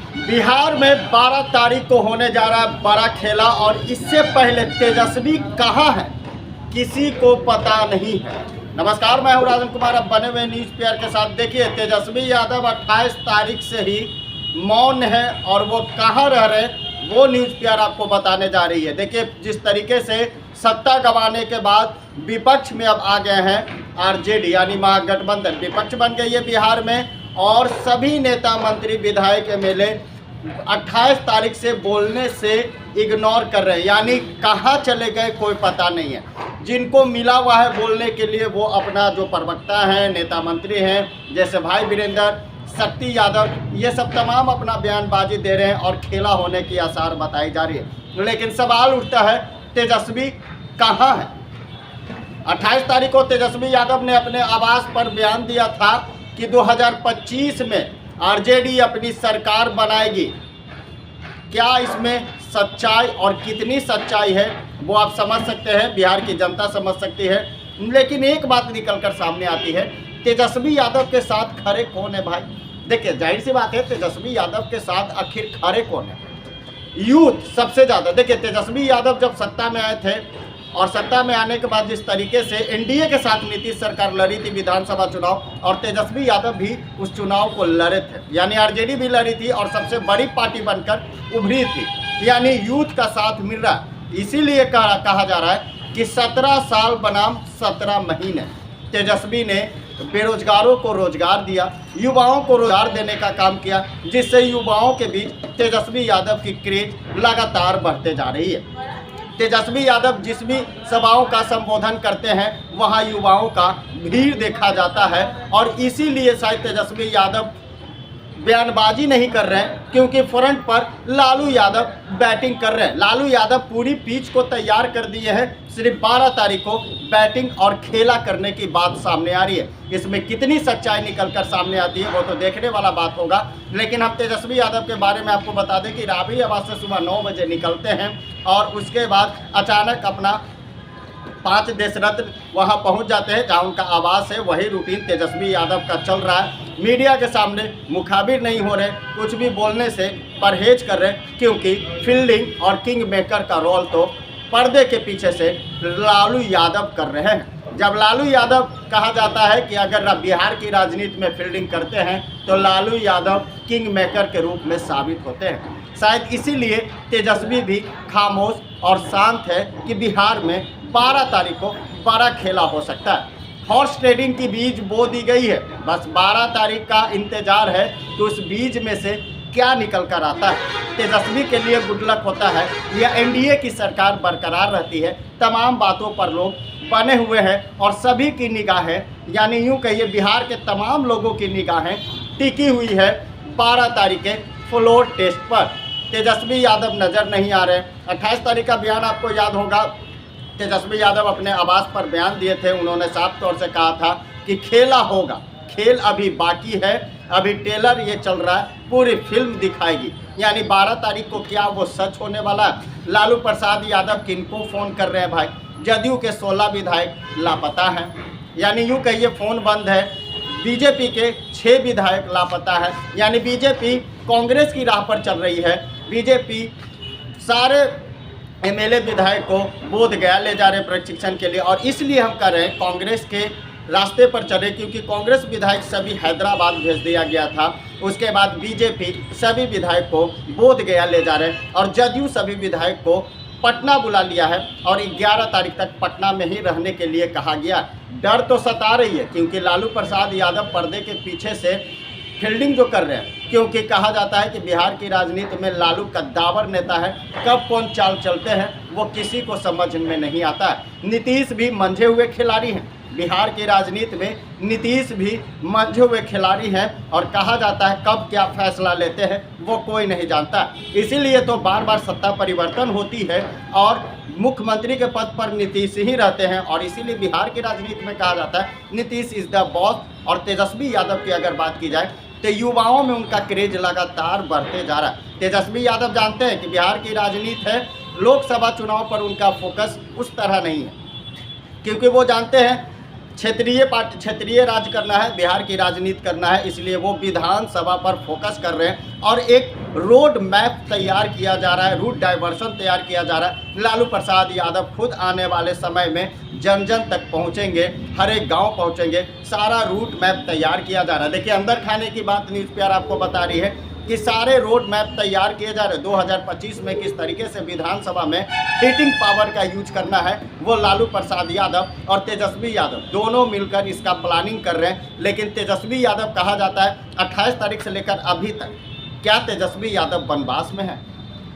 बिहार में 12 तारीख को होने जा रहा है बड़ा खेला और इससे पहले तेजस्वी कहाँ है किसी को पता नहीं है। नमस्कार, मैं हूं राजन कुमार। अब बने हुए न्यूज़ पेयर के साथ देखिए, तेजस्वी यादव 28 तारीख से ही मौन है और वो कहाँ रह रहे वो न्यूज़ पेयर आपको बताने जा रही है। देखिए, जिस तरीके से सत्ता गंवाने के बाद विपक्ष में अब आ गए हैं आरजेडी यानी महागठबंधन विपक्ष बन गई है बिहार में, और सभी नेता मंत्री विधायक एमएलए 28 तारीख से बोलने से इग्नोर कर रहे हैं, यानी कहाँ चले गए कोई पता नहीं है। जिनको मिला हुआ है बोलने के लिए वो अपना जो प्रवक्ता हैं, नेता मंत्री हैं, जैसे भाई वीरेंद्र, शक्ति यादव, ये सब तमाम अपना बयानबाजी दे रहे हैं और खेला होने की आसार बताई जा रही है। लेकिन सवाल उठता है, तेजस्वी कहाँ है? 28 तारीख को तेजस्वी यादव ने अपने आवास पर बयान दिया था कि 2025 में आरजेडी अपनी सरकार बनाएगी। क्या इसमें सच्चाई और कितनी सच्चाई है वो आप समझ सकते हैं, बिहार की जनता समझ सकती है। लेकिन एक बात निकलकर सामने आती है, तेजस्वी यादव के साथ खड़े कौन है भाई? देखिए, जाहिर सी बात है, तेजस्वी यादव के साथ आखिर खड़े कौन है? यूथ सबसे ज़्यादा। देखिए, तेजस्वी यादव जब सत्ता में आए थे और सत्ता में आने के बाद जिस तरीके से एनडीए के साथ नीतीश सरकार लड़ी थी विधानसभा चुनाव, और तेजस्वी यादव भी उस चुनाव को लड़े थे, यानी आरजेडी भी लड़ी थी और सबसे बड़ी पार्टी बनकर उभरी थी, यानी यूथ का साथ मिल रहा है। इसीलिए कहा जा रहा है कि 17 साल बनाम 17 महीने तेजस्वी ने बेरोजगारों को रोजगार दिया, युवाओं को रोजगार देने का काम किया, जिससे युवाओं के बीच तेजस्वी यादव की क्रेज लगातार बढ़ते जा रही है। तेजस्वी यादव जिस भी सभाओं का संबोधन करते हैं वहां युवाओं का भीड़ देखा जाता है, और इसीलिए शायद तेजस्वी यादव बयानबाजी नहीं कर रहे हैं, क्योंकि फ्रंट पर लालू यादव बैटिंग कर रहे हैं। लालू यादव पूरी पिच को तैयार कर दिए हैं, सिर्फ 12 तारीख को बैटिंग और खेला करने की बात सामने आ रही है। इसमें कितनी सच्चाई निकलकर सामने आती है वो तो देखने वाला बात होगा। लेकिन हम तेजस्वी यादव के बारे में आपको बता दें कि राबड़ी आवास से सुबह 9 बजे निकलते हैं और उसके बाद अचानक अपना 5 देश रत्न वहां पहुंच जाते हैं जहां उनका आवास है। वही रूटीन तेजस्वी यादव का चल रहा है। मीडिया के सामने मुखाबिर नहीं हो रहे, कुछ भी बोलने से परहेज कर रहे, क्योंकि फील्डिंग और किंग मेकर का रोल तो पर्दे के पीछे से लालू यादव कर रहे हैं। जब लालू यादव कहा जाता है कि अगर बिहार की राजनीति में फील्डिंग करते हैं तो लालू यादव किंग मेकर के रूप में साबित होते हैं। शायद इसीलिए तेजस्वी भी खामोश और शांत है कि बिहार में 12 तारीख को बड़ा खेला हो सकता है। हॉर्स ट्रेडिंग की बीज बो दी गई है, बस 12 तारीख का इंतजार है कि उस बीज में से क्या निकल कर आता है। तेजस्वी के लिए गुड लक होता है या एनडीए की सरकार बरकरार रहती है। तमाम बातों पर लोग बने हुए हैं और सभी की निगाहें, यानी यूँ कहिए बिहार के तमाम लोगों की निगाहें टिकी हुई है 12 तारीख के फ्लोर टेस्ट पर। तेजस्वी यादव नज़र नहीं आ रहे। 28 तारीख का बयान आपको याद होगा, तेजस्वी यादव अपने आवास पर बयान दिए थे। उन्होंने साफ तौर से कहा था कि खेला होगा, खेल अभी बाकी है, अभी टेलर ये चल रहा है, पूरी फिल्म दिखाएगी। यानी 12 तारीख को क्या वो सच होने वाला है? लालू प्रसाद यादव किनको फ़ोन कर रहे हैं भाई? जदयू के 16 विधायक लापता हैं, यानी यूँ कहिए फ़ोन बंद है। बीजेपी के 6 विधायक लापता है, यानी बीजेपी कांग्रेस की राह पर चल रही है। बीजेपी सारे एमएलए विधायक को बोधगया ले जा रहे प्रशिक्षण के लिए, और इसलिए हम कह रहे हैं कांग्रेस के रास्ते पर चले, क्योंकि कांग्रेस विधायक सभी हैदराबाद भेज दिया गया था। उसके बाद बीजेपी सभी विधायक को बोधगया ले जा रहे हैं, और जदयू सभी विधायक को पटना बुला लिया है और 11 तारीख तक पटना में ही रहने के लिए कहा गया। डर तो सता रही है, क्योंकि लालू प्रसाद यादव पर्दे के पीछे से फील्डिंग जो कर रहे हैं, क्योंकि कहा जाता है कि बिहार की राजनीति में लालू कद्दावर नेता है। कब कौन चाल चलते हैं वो किसी को समझ में नहीं आता है। नीतीश भी मंझे हुए खिलाड़ी हैं, बिहार की राजनीति में नीतीश भी मंझे हुए खिलाड़ी हैं, और कहा जाता है कब क्या फैसला लेते हैं वो कोई नहीं जानता। इसीलिए तो बार बार सत्ता परिवर्तन होती है और मुख्यमंत्री के पद पर नीतीश ही रहते हैं, और इसीलिए बिहार की राजनीति में कहा जाता है नीतीश इज़ द बॉस। और तेजस्वी यादव की अगर बात की जाए तो युवाओं में उनका क्रेज लगातार बढ़ते जा रहा है। तेजस्वी यादव जानते हैं कि बिहार की राजनीति है, लोकसभा चुनाव पर उनका फोकस उस तरह नहीं है, क्योंकि वो जानते हैं क्षेत्रीय राज करना है, बिहार की राजनीति करना है, इसलिए वो विधानसभा पर फोकस कर रहे हैं और एक रोड मैप तैयार किया जा रहा है, रूट डाइवर्सन तैयार किया जा रहा है। लालू प्रसाद यादव खुद आने वाले समय में जन जन तक पहुंचेंगे, हर एक गांव पहुंचेंगे, सारा रूट मैप तैयार किया जा रहा है। देखिए, अंदर खाने की बात न्यूज़ पेपर आपको बता रही है कि सारे रोड मैप तैयार किए जा रहे हैं। 2025 में किस तरीके से विधानसभा में हीटिंग पावर का यूज करना है, वो लालू प्रसाद यादव और तेजस्वी यादव दोनों मिलकर इसका प्लानिंग कर रहे हैं। लेकिन तेजस्वी यादव, कहा जाता है 28 तारीख से लेकर अभी तक, क्या तेजस्वी यादव वनवास में है?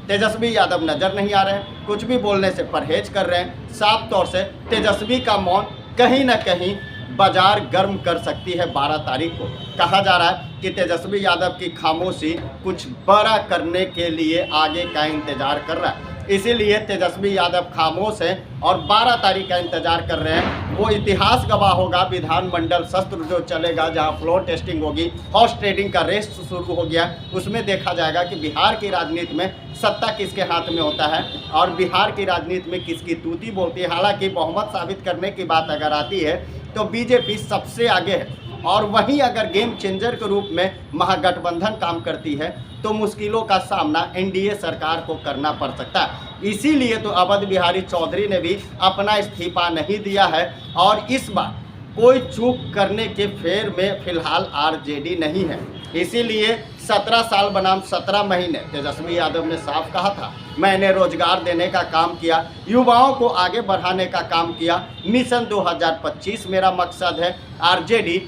तेजस्वी यादव नज़र नहीं आ रहे हैं, कुछ भी बोलने से परहेज कर रहे हैं। साफ तौर से तेजस्वी का मौन कहीं ना कहीं बाजार गर्म कर सकती है 12 तारीख को। कहा जा रहा है कि तेजस्वी यादव की खामोशी कुछ बड़ा करने के लिए आगे का इंतजार कर रहा है, इसीलिए तेजस्वी यादव खामोश है और 12 तारीख का इंतजार कर रहे हैं। वो इतिहास गवाह होगा, विधानमंडल सत्र जो चलेगा, जहां फ्लोर टेस्टिंग होगी, हॉर्स ट्रेडिंग का रेस शुरू हो गया, उसमें देखा जाएगा कि बिहार की राजनीति में सत्ता किसके हाथ में होता है और बिहार की राजनीति में किसकी तूती बोलती है। हालांकि बहुमत साबित करने की बात अगर आती है तो बीजेपी सबसे आगे है, और वहीं अगर गेम चेंजर के रूप में महागठबंधन काम करती है तो मुश्किलों का सामना एनडीए सरकार को करना पड़ सकता है। इसीलिए तो अवध बिहारी चौधरी ने भी अपना इस्तीफा नहीं दिया है और इस बार कोई चूक करने के फेर में फिलहाल आरजेडी नहीं है। इसीलिए 17 साल बनाम 17 महीने तेजस्वी यादव ने साफ कहा था, मैंने रोजगार देने का काम किया, युवाओं को आगे बढ़ाने का काम किया, मिशन 2025 मेरा मकसद है, आरजेडी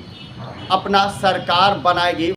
अपना सरकार बनाएगी।